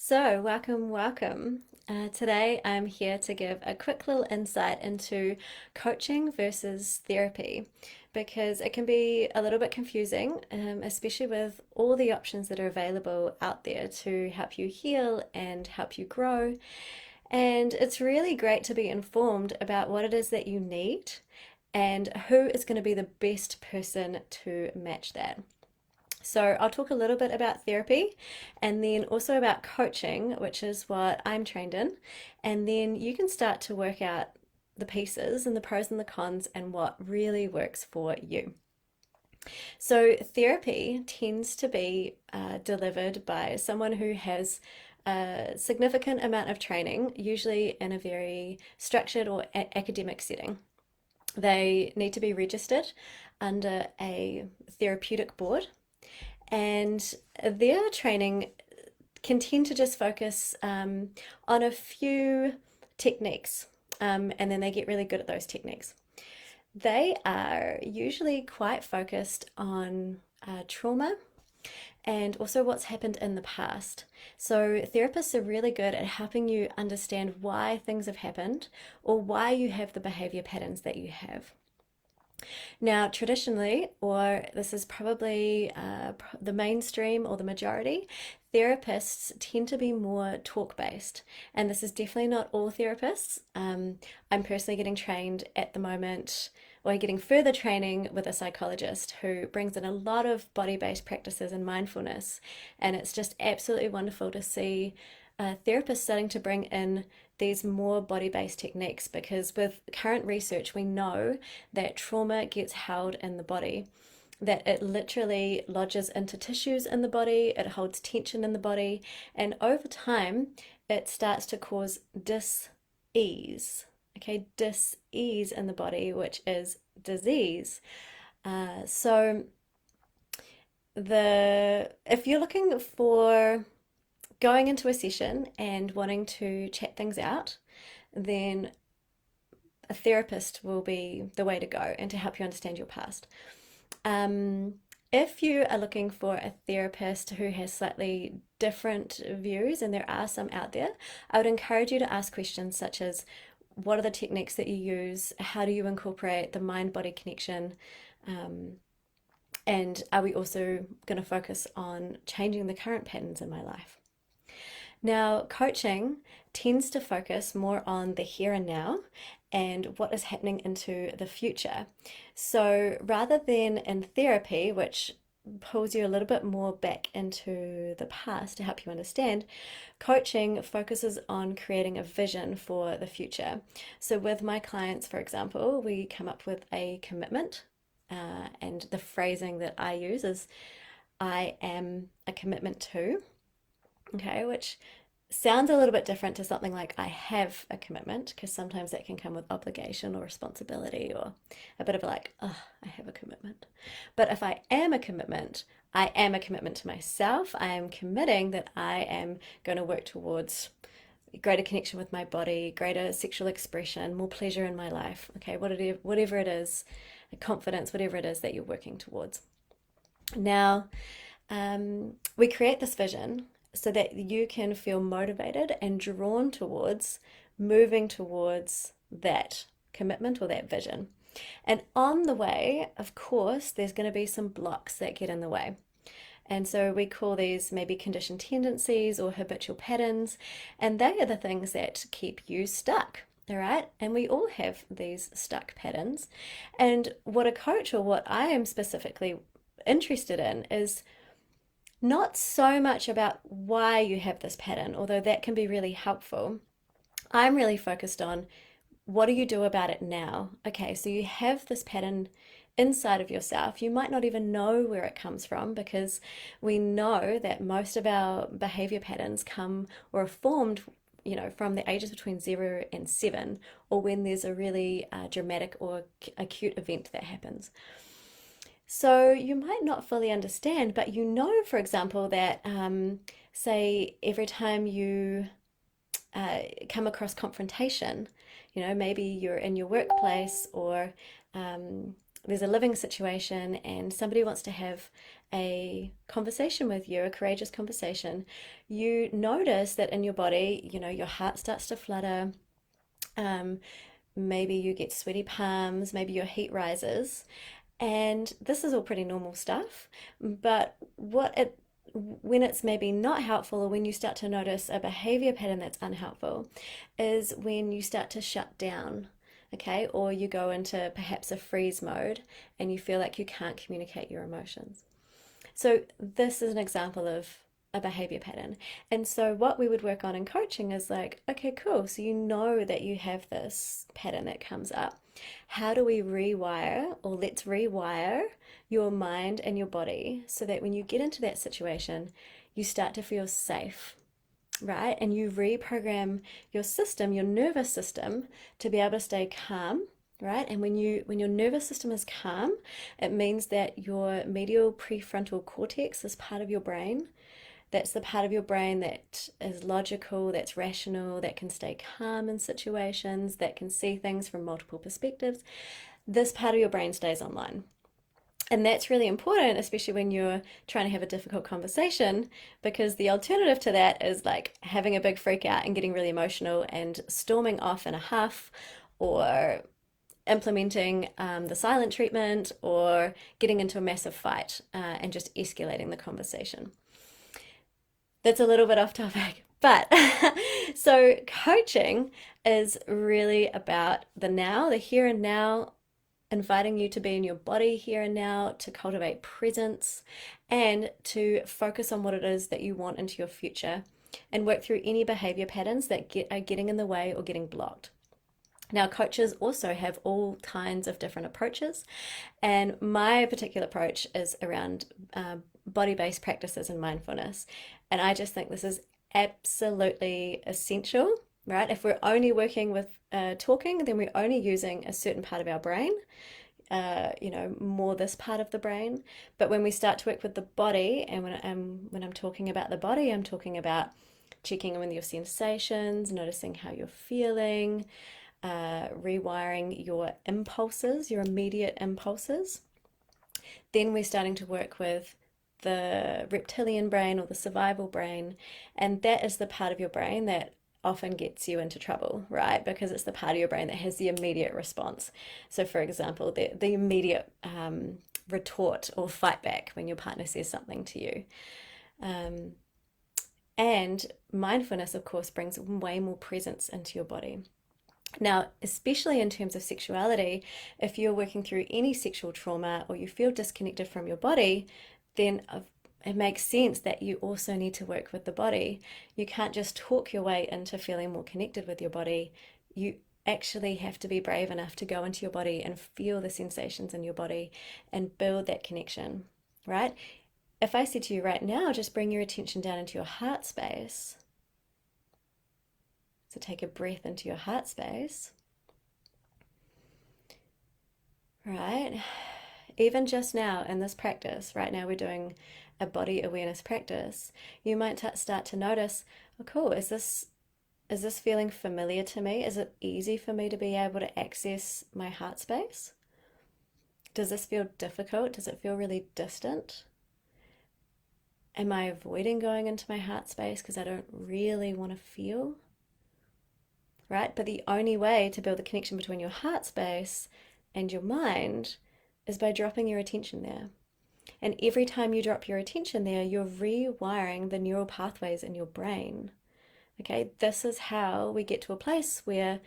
So, welcome. Today I'm here to give a quick little insight into coaching versus therapy because it can be a little bit confusing, especially with all the options that are available out there to help you heal and help you grow. And it's really great to be informed about what it is that you need and who is going to be the best person to match that. So, I'll talk a little bit about therapy and then also about coaching, which is what I'm trained in. And then you can start to work out the pieces and the pros and the cons and what really works for you. So, therapy tends to be delivered by someone who has a significant amount of training, usually in a very structured or academic setting. They need to be registered under a therapeutic board, and their training can tend to just focus on a few techniques, and then they get really good at those techniques. They are usually quite focused on trauma and also what's happened in the past. So, therapists are really good at helping you understand why things have happened or why you have the behavior patterns that you have. Now, traditionally, or this is probably the mainstream or the majority, therapists tend to be more talk based. And this is definitely not all therapists. I'm personally getting trained at the moment, or getting further training with a psychologist who brings in a lot of body based practices and mindfulness. And it's just absolutely wonderful to see therapists starting to bring in these more body-based techniques, because with current research we know that trauma gets held in the body, that it literally lodges into tissues in the body, it holds tension in the body, and over time it starts to cause dis-ease. Okay, dis-ease in the body, which is disease. So the if you're looking for going into a session and wanting to chat things out, then a therapist will be the way to go and to help you understand your past. Um, if you are looking for a therapist who has slightly different views, and there are some out there, I would encourage you to ask questions such as, what are the techniques that you use? How do you incorporate the mind body connection? Um, and are we also going to focus on changing the current patterns in my life? Now, coaching tends to focus more on the here and now and what is happening into the future. So rather than in therapy, which pulls you a little bit more back into the past to help you understand, coaching focuses on creating a vision for the future. So with my clients, for example, we come up with a commitment, and the phrasing that I use is, I am a commitment to. Okay, which sounds a little bit different to something like I have a commitment, because sometimes that can come with obligation or responsibility or a bit of like, oh, I have a commitment. But if I am a commitment, I am a commitment to myself. I am committing that I am going to work towards greater connection with my body, greater sexual expression, more pleasure in my life. Okay, whatever it is, confidence, whatever it is that you're working towards. Now, we create this vision so that you can feel motivated and drawn towards moving towards that commitment or that vision. And on the way, of course, there's going to be some blocks that get in the way. And so we call these maybe conditioned tendencies or habitual patterns, and they are the things that keep you stuck. All right. And we all have these stuck patterns. And what a coach, or what I am specifically interested in, is not so much about why you have this pattern, although that can be really helpful. I'm really focused on, what do you do about it now? Okay, so you have this pattern inside of yourself. You might not even know where it comes from, because we know that most of our behavior patterns come or are formed, from the ages between 0 and 7, or when there's a really dramatic or acute event that happens. So you might not fully understand, but for example, that say every time you come across confrontation, maybe you're in your workplace, or there's a living situation and somebody wants to have a conversation with you, a courageous conversation, you notice that in your body, your heart starts to flutter. Um, Maybe you get sweaty palms, maybe your heat rises. And this is all pretty normal stuff. But when it's maybe not helpful, or when you start to notice a behavior pattern that's unhelpful, is when you start to shut down, okay? Or you go into perhaps a freeze mode and you feel like you can't communicate your emotions. So this is an example of a behavior pattern. And so what we would work on in coaching is like, okay, cool. So you know that you have this pattern that comes up. How do we rewire, or let's rewire your mind and your body so that when you get into that situation, you start to feel safe, right? And you reprogram your system, your nervous system, to be able to stay calm, right? And when your nervous system is calm, it means that your medial prefrontal cortex is part of your brain. That's the part of your brain that is logical, that's rational, that can stay calm in situations, that can see things from multiple perspectives. This part of your brain stays online. And that's really important, especially when you're trying to have a difficult conversation, because the alternative to that is like having a big freak out and getting really emotional and storming off in a huff, or implementing the silent treatment, or getting into a massive fight and just escalating the conversation. That's a little bit off topic, but so coaching is really about the now, the here and now, inviting you to be in your body here and now, to cultivate presence, and to focus on what it is that you want into your future, and work through any behavior patterns that are getting in the way or getting blocked. Now, coaches also have all kinds of different approaches, and my particular approach is around body-based practices and mindfulness. And I just think this is absolutely essential, right? If we're only working with talking, then we're only using a certain part of our brain, more this part of the brain. But when we start to work with the body, and when I'm talking about the body, I'm talking about checking in with your sensations, noticing how you're feeling, rewiring your impulses, your immediate impulses. Then we're starting to work with the reptilian brain, or the survival brain, and that is the part of your brain that often gets you into trouble, right? Because it's the part of your brain that has the immediate response. So for example, the immediate retort or fight back when your partner says something to you. And mindfulness, of course, brings way more presence into your body. Now, especially in terms of sexuality, if you're working through any sexual trauma, or you feel disconnected from your body, then it makes sense that you also need to work with the body. You can't just talk your way into feeling more connected with your body. You actually have to be brave enough to go into your body and feel the sensations in your body and build that connection, right? If I said to you right now, just bring your attention down into your heart space. So take a breath into your heart space, right? Even just now in this practice, right now we're doing a body awareness practice, you might start to notice, oh cool, is this feeling familiar to me? Is it easy for me to be able to access my heart space? Does this feel difficult? Does it feel really distant? Am I avoiding going into my heart space because I don't really want to feel? Right? But the only way to build the connection between your heart space and your mind is by dropping your attention there. And every time you drop your attention there, you're rewiring the neural pathways in your brain. Okay, this is how we get to a place where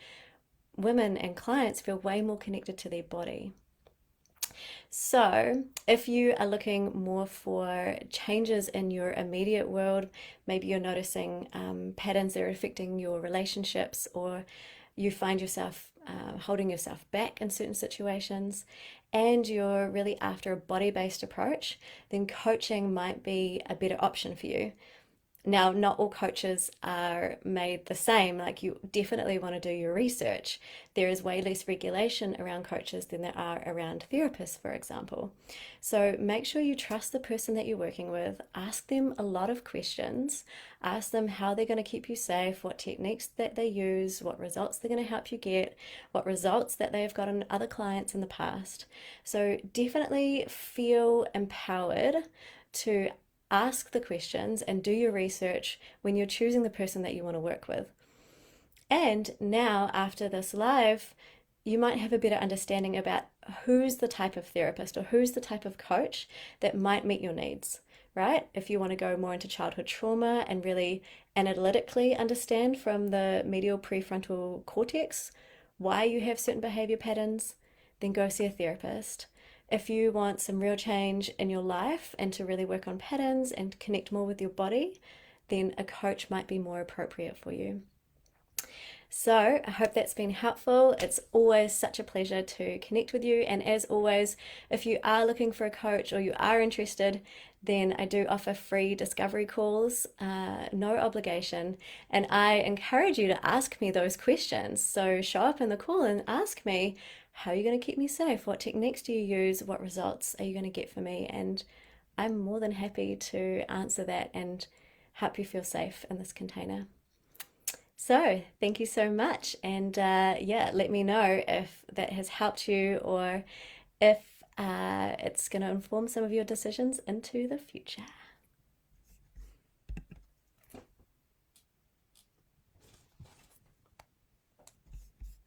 women and clients feel way more connected to their body. So if you are looking more for changes in your immediate world, maybe you're noticing patterns that are affecting your relationships, or you find yourself holding yourself back in certain situations, and you're really after a body-based approach, then coaching might be a better option for you. Now, not all coaches are made the same. Like, you definitely want to do your research. There is way less regulation around coaches than there are around therapists, for example. So make sure you trust the person that you're working with. Ask them a lot of questions. Ask them how they're going to keep you safe, what techniques that they use, what results they're going to help you get, what results that they have got in other clients in the past. So definitely feel empowered to ask the questions and do your research when you're choosing the person that you want to work with. And now, after this live, you might have a better understanding about who's the type of therapist or who's the type of coach that might meet your needs, right? If you want to go more into childhood trauma and really analytically understand from the medial prefrontal cortex why you have certain behavior patterns, then go see a therapist. If you want some real change in your life and to really work on patterns and connect more with your body, then a coach might be more appropriate for you. So I hope that's been helpful. It's always such a pleasure to connect with you. And as always, if you are looking for a coach or you are interested, then I do offer free discovery calls, no obligation. And I encourage you to ask me those questions. So show up in the call and ask me, how are you going to keep me safe? What techniques do you use? What results are you going to get for me? And I'm more than happy to answer that and help you feel safe in this container. So, thank you so much. And yeah, let me know if that has helped you or if it's going to inform some of your decisions into the future.